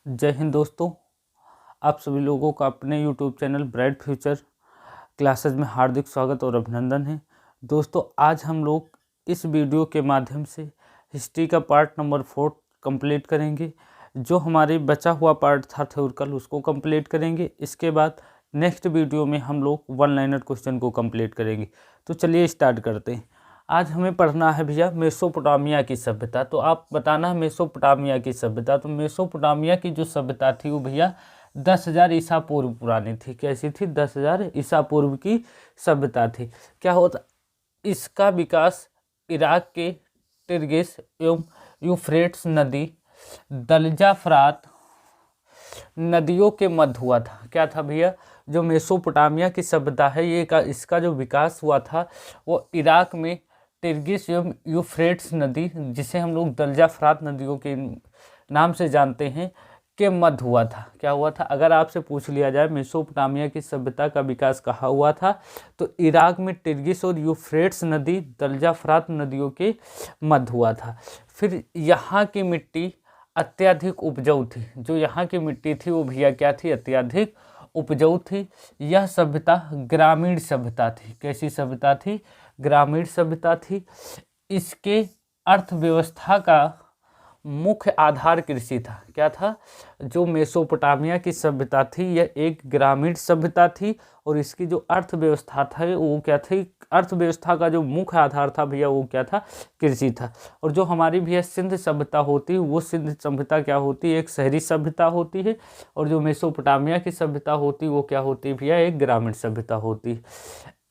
जय हिंद दोस्तों। आप सभी लोगों का अपने YouTube channel bright future classes में हार्दिक स्वागत और अभिनंदन है। दोस्तों, आज हम लोग इस वीडियो के माध्यम से हिस्ट्री का पार्ट नंबर 4 कंप्लीट करेंगे। जो हमारे बचा हुआ पार्ट था थ्योरिकल, उसको कंप्लीट करेंगे। इसके बाद नेक्स्ट वीडियो में हम लोग वन लाइनर क्वेश्चन को कंप्लीट करेंगे। तो चलिए स्टार्ट करते हैं। आज हमें पढ़ना है भैया मेसोपोटामिया की सभ्यता। तो आप बताना है मेसोपोटामिया की सभ्यता। तो मेसोपोटामिया की जो सभ्यता थी वो भैया 10,000 ईसा पूर्व पुरानी थी। कैसी थी? 10,000 ईसा पूर्व की सभ्यता थी। क्या होता? इसका विकास इराक के टिग्रिस एवं यूफ्रेट्स नदी, दलजा फरात नदियों के मध्य हुआ था। क्या था भैया? जो मेसोपोटामिया की सभ्यता है इसका जो विकास हुआ था वो इराक में टिग्रिस एवं यूफ्रेट्स नदी, जिसे हम लोग दलजा फरात नदियों के नाम से जानते हैं, के मध्य हुआ था। क्या हुआ था? अगर आपसे पूछ लिया जाए मेसोपोटामिया की सभ्यता का विकास कहाँ हुआ था, तो इराक में टिग्रिस और यूफ्रेट्स नदी, दलजा फरात नदियों के मध्य हुआ था। फिर यहाँ की मिट्टी अत्यधिक उपजाऊ थी। जो यहाँ की मिट्टी थी वो भैया क्या थी? अत्यधिक उपजाऊ थी। यह सभ्यता ग्रामीण सभ्यता थी। कैसी सभ्यता थी? ग्रामीण सभ्यता थी। इसके अर्थव्यवस्था का मुख्य आधार कृषि था। क्या था? जो मेसोपोटामिया की सभ्यता थी यह एक ग्रामीण सभ्यता थी और इसकी जो अर्थव्यवस्था था वो क्या थी? अर्थव्यवस्था का जो मुख्य आधार था भैया वो क्या था? कृषि था। और जो हमारी भैया सिंध सभ्यता होती है वो सिंध सभ्यता क्या होती है? एक शहरी सभ्यता होती है। और जो मेसोपोटामिया की सभ्यता होती है वो क्या होती है भैया? एक ग्रामीण सभ्यता होती है।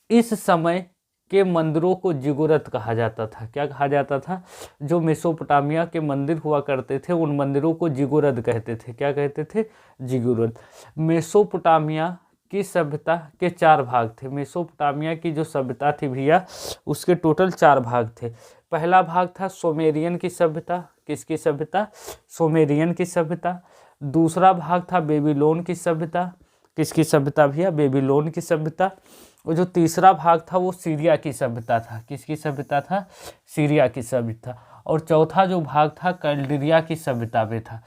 इस समय के मंदिरों को जिगोरत कहा जाता था। क्या कहा जाता था? जो मेसोपोटामिया के मंदिर हुआ करते थे उन मंदिरों को जिगोरत कहते थे। क्या कहते थे? जिगोरत। मेसोपोटामिया की सभ्यता के 4 भाग थे। मेसोपोटामिया की जो सभ्यता थी भैया उसके टोटल 4 भाग थे। पहला भाग था सुमेरियन की सभ्यता। किसकी सभ्यता? सुमेरियन की सभ्यता। दूसरा भाग था बेबीलोन की सभ्यता। किसकी सभ्यता भैया? बेबीलोन की सभ्यता। और जो तीसरा भाग था वो सीरिया की सभ्यता था। किसकी सभ्यता था? सीरिया की सभ्यता। और चौथा जो भाग था कल्डिरिया की सभ्यता में था।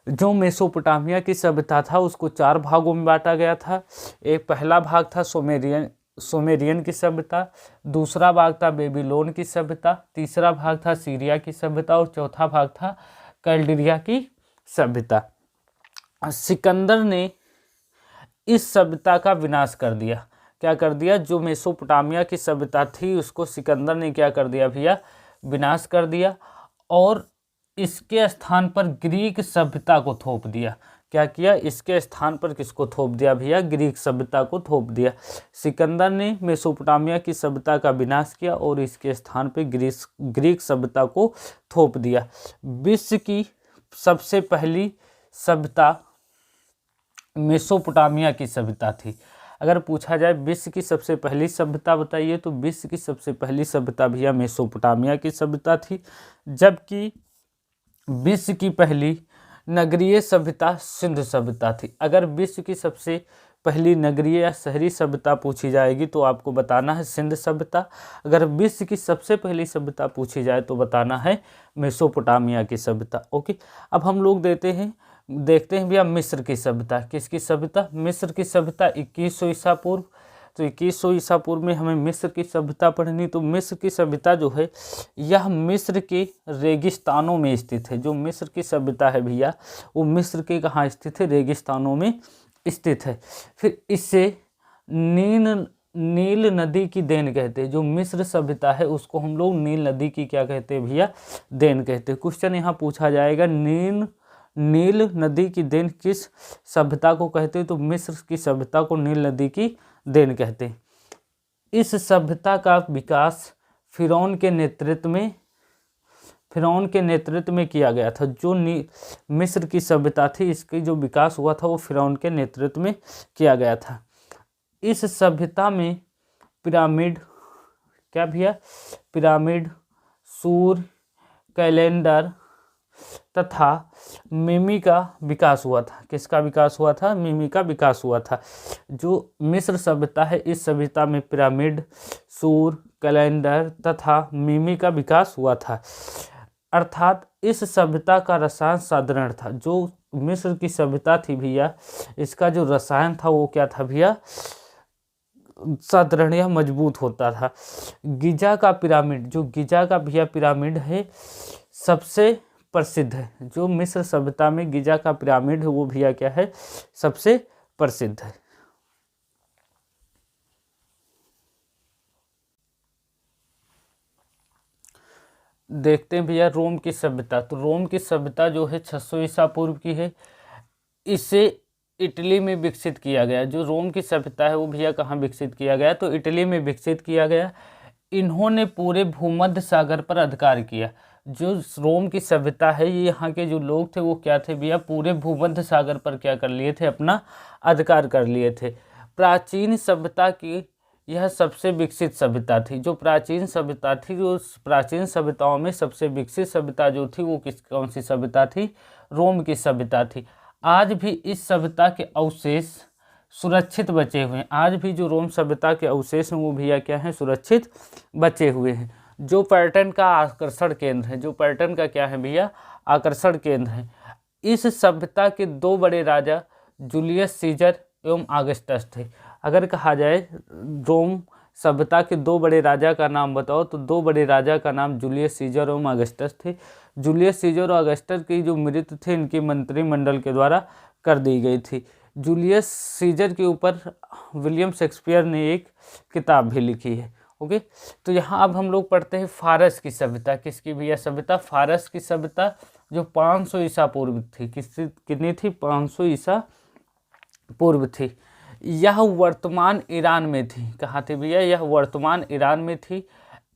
जो मेसोपोटामिया की सभ्यता था उसको 4 भागों में बांटा गया था। एक पहला भाग था सुमेरियन की सभ्यता, दूसरा भाग था बेबीलोन की सभ्यता, तीसरा भाग था सीरिया की सभ्यता और चौथा भाग था कल्डिरिया की सभ्यता। सिकंदर ने इस सभ्यता का विनाश कर दिया। क्या कर दिया? जो मेसोपोटामिया की सभ्यता थी उसको सिकंदर ने क्या कर दिया भैया? विनाश कर दिया और इसके स्थान पर ग्रीक सभ्यता को थोप दिया। क्या किया? इसके स्थान पर किसको थोप दिया भैया? ग्रीक सभ्यता को थोप दिया। सिकंदर ने मेसोपोटामिया की सभ्यता का विनाश किया और इसके स्थान पर ग्रीक सभ्यता को थोप दिया। विश्व की सबसे पहली सभ्यता मेसोपोटामिया की सभ्यता थी। अगर पूछा जाए विश्व की सबसे पहली सभ्यता बताइए तो विश्व की सबसे पहली सभ्यता भैया मेसोपोटामिया की सभ्यता थी। जबकि विश्व की पहली नगरीय सभ्यता सिंध सभ्यता थी। अगर विश्व की सबसे पहली नगरीय या शहरी सभ्यता पूछी जाएगी तो आपको बताना है सिंध सभ्यता। अगर विश्व की सबसे पहली सभ्यता पूछी जाए तो बताना है मेसोपोटामिया की सभ्यता। ओके, अब हम लोग देखते हैं भैया मिस्र की सभ्यता। किसकी सभ्यता? मिस्र की सभ्यता 2100 ईसा पूर्व। तो 2100 ईसा पूर्व में हमें मिस्र की सभ्यता पढ़नी। तो मिस्र की सभ्यता जो है यह मिस्र के रेगिस्तानों में स्थित है। जो मिस्र की सभ्यता है भैया वो मिस्र के कहाँ स्थित है? रेगिस्तानों में स्थित है। फिर इससे नील नदी की देन कहते हैं। जो मिस्र सभ्यता है उसको हम लोग नील नदी की क्या कहते हैं भैया? देन कहते हैं। क्वेश्चन यहाँ पूछा जाएगा नील नदी की देन किस सभ्यता को कहते हैं? तो मिस्र की सभ्यता को नील नदी की देन कहते हैं। इस सभ्यता का विकास फिरौन के नेतृत्व में किया गया था। जो मिस्र की सभ्यता थी इसकी जो विकास हुआ था वो फिरौन के नेतृत्व में किया गया था। इस सभ्यता में पिरामिड, क्या भैया? पिरामिड, सूर्य, कैलेंडर तथा मिमी का विकास हुआ था। किसका विकास हुआ था? मिमी का विकास हुआ था। जो मिस्र सभ्यता है इस सभ्यता में पिरामिड, सूर्य, कैलेंडर तथा मिमी का विकास हुआ था। अर्थात इस सभ्यता का रसायन साधारण था। जो मिस्र की सभ्यता थी भैया, इसका जो रसायन था वो क्या था भैया, सुदृढ़ या मजबूत होता था। गिजा का पिरामिड, जो गिजा का भैया पिरामिड है सबसे प्रसिद्ध है। जो मिस्र सभ्यता में गिजा का पिरामिड है वो भैया क्या है, सबसे प्रसिद्ध है। देखते हैं भैया रोम की सभ्यता। तो रोम की सभ्यता जो है 600 ईसा पूर्व की है। इसे इटली में विकसित किया गया। जो रोम की सभ्यता है वो भैया कहाँ विकसित किया गया, तो इटली में विकसित किया गया। इन्होंने पूरे भूमध्य सागर पर अधिकार किया। जो रोम की सभ्यता है, ये यहाँ के जो लोग थे वो क्या थे भैया, पूरे भूमध्य सागर पर क्या कर लिए थे, अपना अधिकार कर लिए थे। प्राचीन सभ्यता की यह सबसे विकसित सभ्यता थी। जो प्राचीन सभ्यता थी, जो प्राचीन सभ्यताओं में सबसे विकसित सभ्यता जो थी वो कौन सी सभ्यता थी, रोम की सभ्यता थी। आज भी इस सभ्यता के अवशेष सुरक्षित बचे हुए हैं। आज भी जो रोम सभ्यता के अवशेष हैं वो भैया क्या हैं, सुरक्षित बचे हुए हैं। जो पर्यटन का आकर्षण केंद्र है, जो पर्यटन का क्या है भैया, आकर्षण केंद्र है। इस सभ्यता के दो बड़े राजा जूलियस सीजर एवं ऑगस्टस थे। अगर कहा जाए रोम सभ्यता के दो बड़े राजा का नाम बताओ, तो दो बड़े राजा का नाम जूलियस सीजर एवं ऑगस्टस थे। जूलियस सीजर और ऑगस्टस की जो मृत्यु थे इनकी मंत्रिमंडल के द्वारा कर दी गई थी। जूलियस सीजर के ऊपर विलियम शेक्सपियर ने एक किताब भी लिखी है। ओके, तो यहाँ अब हम लोग पढ़ते हैं फारस की सभ्यता। किसकी भैया सभ्यता, फारस की सभ्यता, जो 500 ईसा पूर्व थी। कितनी थी, 500 ईसा पूर्व थी। यह वर्तमान ईरान में थी। कहाँ थी भैया, यह वर्तमान ईरान में थी।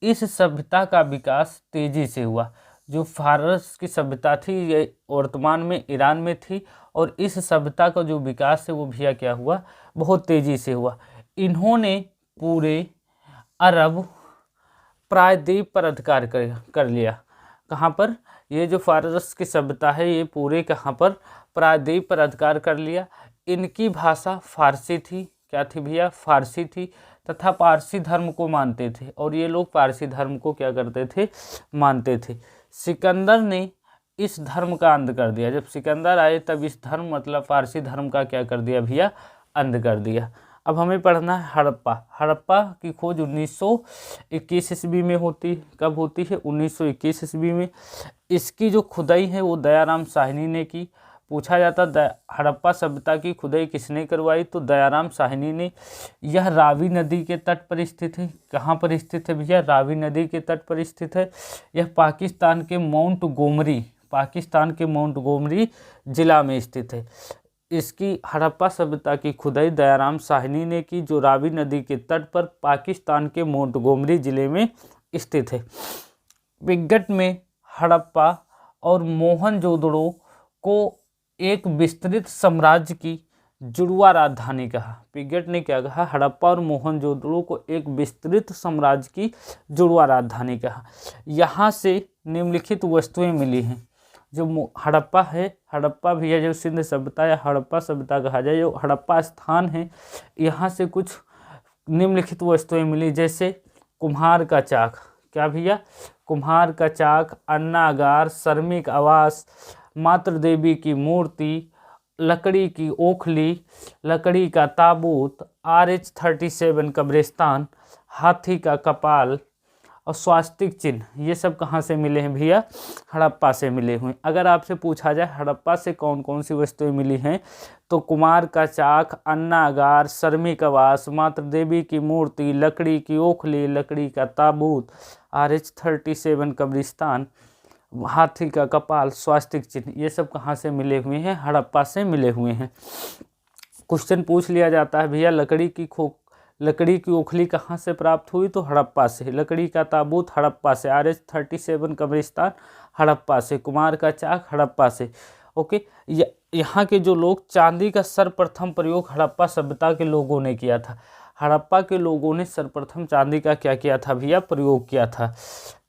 इस सभ्यता का विकास तेजी से हुआ। जो फारस की सभ्यता थी ये वर्तमान में ईरान में थी, और इस सभ्यता का जो विकास है वो भैया क्या हुआ, बहुत तेजी से हुआ। इन्होंने पूरे अरब प्रायद्वीप पर अधिकार कर लिया। कहाँ पर, ये जो फारस की सभ्यता है ये पूरे कहाँ पर, प्रायद्वीप पर अधिकार कर लिया। इनकी भाषा फारसी थी। क्या थी भैया, फारसी थी, तथा पारसी धर्म को मानते थे। और ये लोग पारसी धर्म को क्या करते थे, मानते थे। सिकंदर ने इस धर्म का अंत कर दिया। जब सिकंदर आए तब इस धर्म मतलब पारसी धर्म का क्या कर दिया भैया, अंत कर दिया। अब हमें पढ़ना है हड़प्पा। हड़प्पा की खोज 1921 ईस्वी में होती। कब होती है, 1921 ईस्वी में। इसकी जो खुदाई है वो दयाराम साहनी ने की। पूछा जाता हड़प्पा सभ्यता की खुदाई किसने करवाई, तो दयाराम साहनी ने। यह रावी नदी के तट पर स्थित है। कहाँ पर स्थित है भैया, रावी नदी के तट पर स्थित है। यह पाकिस्तान के माउंट गोमरी जिला में स्थित है। इसकी हड़प्पा सभ्यता की खुदाई दयाराम साहनी ने की, जो रावी नदी के तट पर पाकिस्तान के मोंटगोमरी जिले में स्थित है। विगत में हड़प्पा और मोहनजोदड़ो को एक विस्तृत साम्राज्य की जुड़वा राजधानी कहा। पिगट ने क्या कहा, हड़प्पा और मोहनजोदड़ो को एक विस्तृत साम्राज्य की जुड़वा राजधानी कहा। यहाँ से निम्नलिखित वस्तुएं मिली हैं। जो हड़प्पा है, हड़प्पा भैया जो सिंध सभ्यता या हड़प्पा सभ्यता कहा जाए, जो हड़प्पा स्थान है, यहाँ से कुछ निम्नलिखित वस्तुएं मिली, जैसे कुम्हार का चाक। क्या भैया, कुम्हार का चाक, अन्नागार, श्रमिक आवास, मातृ देवी की मूर्ति, लकड़ी की ओखली, लकड़ी का ताबूत, RH-37 कब्रिस्तान, हाथी का कपाल और स्वास्तिक चिन्ह, ये सब कहाँ से मिले हैं भैया, हड़प्पा से मिले हुए। अगर आपसे पूछा जाए हड़प्पा से कौन कौन सी वस्तुएं मिली हैं, तो कुमार का चाक, अन्नागार, श्रमिक आवास, मातृ देवी की मूर्ति, लकड़ी की ओखली, लकड़ी का ताबूत, RH-37 कब्रिस्तान, हाथी का कपाल, स्वास्तिक चिन्ह, ये सब कहाँ से मिले हुए हैं, हड़प्पा से मिले हुए हैं। क्वेश्चन पूछ लिया जाता है भैया लकड़ी की ओखली कहाँ से प्राप्त हुई, तो हड़प्पा से। लकड़ी का ताबूत हड़प्पा से। RH-37 कब्रिस्तान हड़प्पा से। कुमार का चाक हड़प्पा से। ओके, यहाँ के जो लोग, चांदी का सर्वप्रथम प्रयोग हड़प्पा सभ्यता के लोगों ने किया था। हड़प्पा के लोगों ने सर्वप्रथम चांदी का क्या किया था भैया, प्रयोग किया था।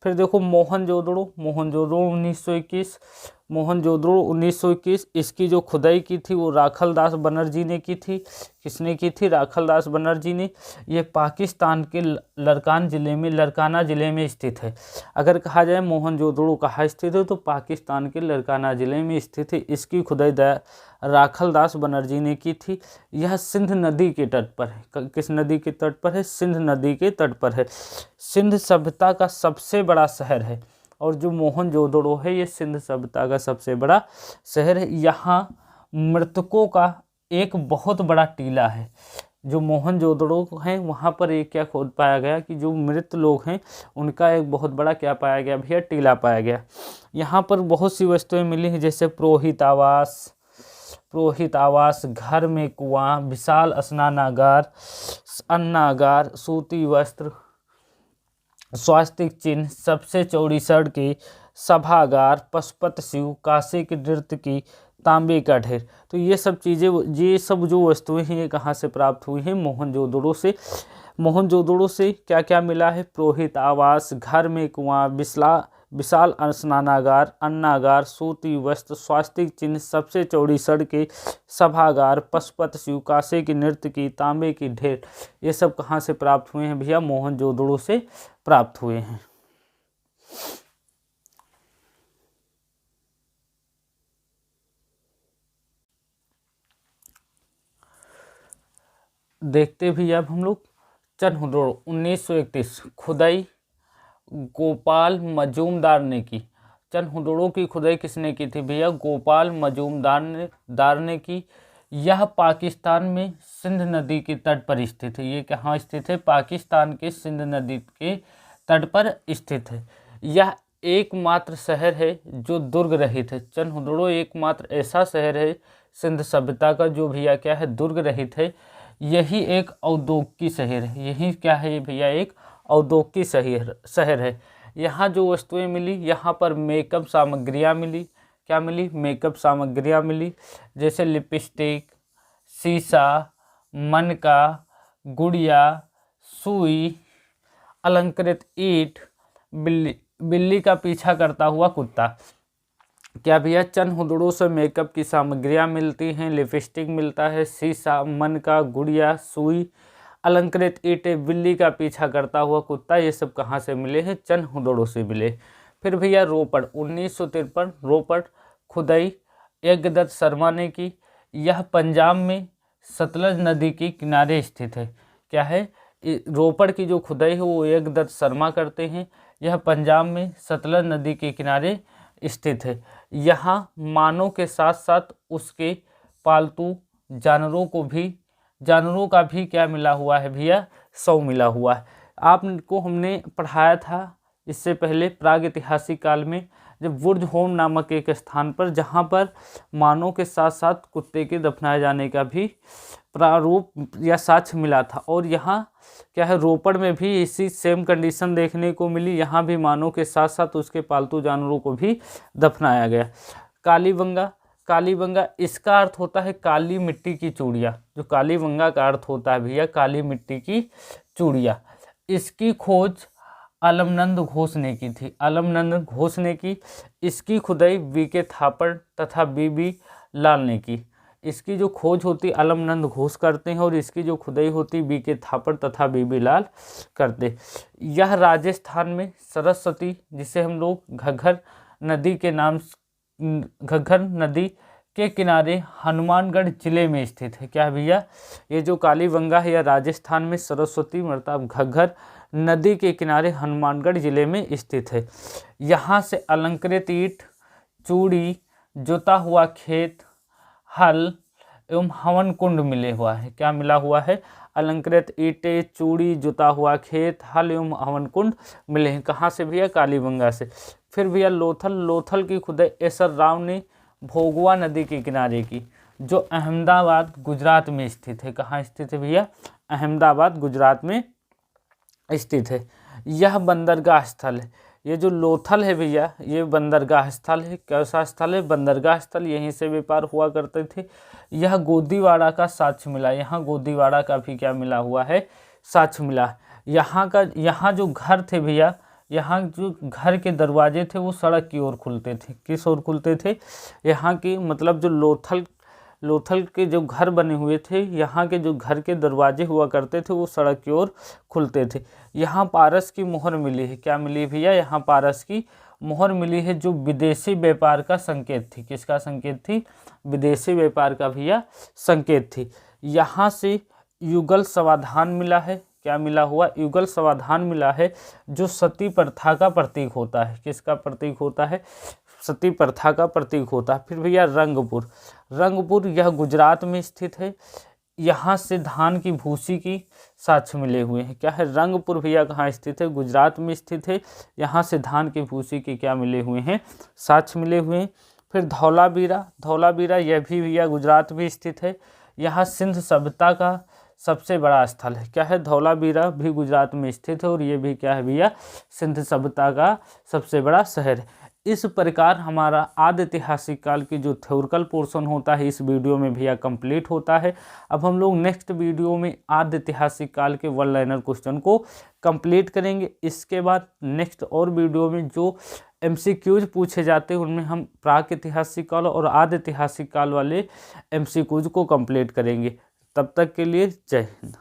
फिर देखो मोहनजोदड़ो 1921। मोहनजोदड़ो 1921। इसकी जो खुदाई की थी वो राखल दास बनर्जी ने की थी। किसने की थी? राखल दास बनर्जी ने। ये पाकिस्तान के लरकाना ज़िले में स्थित है। अगर कहा जाए मोहनजोदड़ो कहाँ स्थित है तो पाकिस्तान के लरकाना ज़िले में स्थित है। इसकी खुदाई राखल दास बनर्जी ने की थी। यह सिंध नदी के तट पर है। किस नदी के तट पर है? सिंध नदी के तट पर है। सिंध सभ्यता का सबसे बड़ा शहर है और जो मोहनजोदड़ो है ये सिंध सभ्यता का सबसे बड़ा शहर है। यहाँ मृतकों का एक बहुत बड़ा टीला है। जो मोहनजोदड़ो है वहाँ पर एक क्या खोद पाया गया कि जो मृत लोग हैं उनका एक बहुत बड़ा क्या पाया गया भैया? टीला पाया गया। यहाँ पर बहुत सी वस्तुएं मिली हैं, जैसे पुरोहित आवास, घर में कुआं, विशाल स्नानागार, अन्नागार, सूती वस्त्र, स्वास्तिक चिन्ह, सबसे चौड़ी सड़कें, सभागार, पशुपत शिव, काशी की नृत्य की, तांबे का ढेर। तो ये सब चीज़ें, ये सब जो वस्तुएं हैं ये कहाँ से प्राप्त हुई हैं? मोहनजोदड़ो से। मोहनजोदड़ो से क्या क्या मिला है? पुरोहित आवास, घर में कुआं, विशाल स्नानागार, अन्नागार, सूती वस्त्र, स्वास्तिक चिन्ह, सबसे चौड़ी सड़कें, सभागार, पशुपत शिव, काशी की नृत्य की, तांबे की ढेर। ये सब कहाँ से प्राप्त हुए हैं भैया? मोहनजोदड़ो से प्राप्त हुए हैं। देखते भी अब हम लोग चनहुदड़ो 1931 खुदाई गोपाल मजूमदार ने की। चनहुदड़ो की खुदाई किसने की थी भैया? गोपाल मजूमदार ने की। यह पाकिस्तान में सिंध नदी के तट पर स्थित है। ये कहाँ स्थित है? पाकिस्तान के सिंध नदी के तट पर स्थित है। यह एकमात्र शहर है जो दुर्ग रहित है। चनहुदड़ो एकमात्र ऐसा शहर है सिंध सभ्यता का जो भैया क्या है? दुर्ग रहित है। यही एक औद्योगिक शहर है। यही क्या है भैया? एक औद्योगिक शहर है। यहाँ जो वस्तुएं मिली, यहाँ पर मेकअप सामग्रियाँ मिली। क्या मिली? मेकअप सामग्रियाँ मिली, जैसे लिपस्टिक, शीशा, मनका, गुड़िया, सुई, अलंकृत ईंट, बिल्ली का पीछा करता हुआ कुत्ता। क्या भैया? चनहुदड़ो से मेकअप की सामग्रियाँ मिलती हैं, लिपस्टिक मिलता है, शीशा, मनका, गुड़िया, सुई, अलंकृत ईंटें, बिल्ली का पीछा करता हुआ कुत्ता। ये सब कहाँ से मिले हैं? चनहुदड़ो से मिले। फिर भैया रोपड़ 1953 रोपड़ खुदाई यज्ञदत्त शर्मा ने की। यह पंजाब में सतलज नदी के किनारे स्थित है। क्या है? रोपड़ की जो खुदाई है वो यज्ञदत्त शर्मा करते हैं। यह पंजाब में सतलज नदी के किनारे स्थित है। यहाँ मानव के साथ साथ उसके पालतू जानवरों का भी क्या मिला हुआ है भैया? शव मिला हुआ है। आपको हमने पढ़ाया था इससे पहले प्रागैतिहासिक काल में, जब बुर्ज होम नामक एक स्थान पर, जहाँ पर मानव के साथ साथ कुत्ते के दफनाए जाने का भी प्रारूप या साक्ष्य मिला था। और यहाँ क्या है? रोपड़ में भी इसी सेम कंडीशन देखने को मिली। यहाँ भी मानव के साथ साथ उसके पालतू जानवरों को भी दफनाया गया। कालीबंगा इसका अर्थ होता है काली मिट्टी की चूड़ियाँ। जो कालीबंगा का अर्थ होता है भैया काली मिट्टी की चूड़ियाँ। इसकी खोज अलमनंद घोष ने की थी। अलमनंद घोष ने की। इसकी खुदाई वीके थापड़ तथा बीबी लाल ने की। इसकी जो खोज होती अलमनंद घोष करते हैं और इसकी जो खुदाई होती वीके थापड़ तथा बीबी लाल करते। यह राजस्थान में सरस्वती, जिसे हम लोग घग्गर नदी के किनारे हनुमानगढ़ जिले में स्थित है। क्या भैया? ये जो कालीबंगा है यह राजस्थान में सरस्वती मतलब घग्गर नदी के किनारे हनुमानगढ़ जिले में स्थित है। यहाँ से अलंकृत ईंट, चूड़ी, जोता हुआ खेत, हल एवं हवन कुंड मिले हुआ है। क्या मिला हुआ है? अलंकृत ईंटें, चूड़ी, जोता हुआ खेत, हल एवं हवन कुंड मिले हैं। कहाँ से भैया? कालीबंगा से। फिर भैया लोथल की खुदाई एसर राव ने भोगवा नदी के किनारे की, जो अहमदाबाद गुजरात में स्थित है। कहाँ स्थित है भैया? अहमदाबाद गुजरात में स्थित है। यह बंदरगाह स्थल है। ये जो लोथल है भैया ये बंदरगाह स्थल है। कैसा स्थल है? बंदरगाह स्थल। यहीं से व्यापार हुआ करते थे। यह गोदीवाड़ा का साक्ष्य मिला। यहाँ गोदीवाड़ा का भी क्या मिला हुआ है? साक्ष्य मिला। यहाँ जो घर थे भैया यहाँ जो घर के दरवाजे थे वो सड़क की ओर खुलते थे। किस ओर खुलते थे? यहाँ की मतलब जो लोथल के जो घर बने हुए थे, यहाँ के जो घर के दरवाजे हुआ करते थे वो सड़क की ओर खुलते थे। यहाँ पारस की मोहर मिली है। क्या मिली भैया? यहाँ पारस की मोहर मिली है, जो विदेशी व्यापार का संकेत थी। किसका संकेत थी? विदेशी व्यापार का भैया संकेत थी। यहाँ से युगल समाधान मिला है। क्या मिला हुआ? युगल समाधान मिला है, जो सती प्रथा का प्रतीक होता है। किसका प्रतीक होता है? सती प्रथा का प्रतीक होता है। फिर भैया रंगपुर यह गुजरात में स्थित है। यहाँ से धान की भूसी की साक्ष्य मिले हुए हैं। क्या है? रंगपुर भैया कहाँ स्थित है? गुजरात में स्थित है। यहाँ से धान की भूसी के क्या मिले हुए हैं? साक्ष्य मिले हुए हैं। फिर धौलावीरा यह भी भैया गुजरात में स्थित है। यहाँ सिंध सभ्यता का सबसे बड़ा स्थल है। क्या है? धौलावीरा भी गुजरात में स्थित है और ये भी क्या है भैया? सिंध सभ्यता का सबसे बड़ा शहर है। इस प्रकार हमारा आदि ऐतिहासिक काल की जो थ्योरिकल पोर्शन होता है इस वीडियो में भैया कंप्लीट होता है। अब हम लोग नेक्स्ट वीडियो में आदि ऐतिहासिक काल के वन लाइनर क्वेश्चन को कंप्लीट करेंगे। इसके बाद नेक्स्ट और वीडियो में जो MCQs पूछे जाते हैं उनमें हम प्राक ऐतिहासिक काल और आदि ऐतिहासिक काल वाले MCQs को कंप्लीट करेंगे। तब तक के लिए जय हिंद।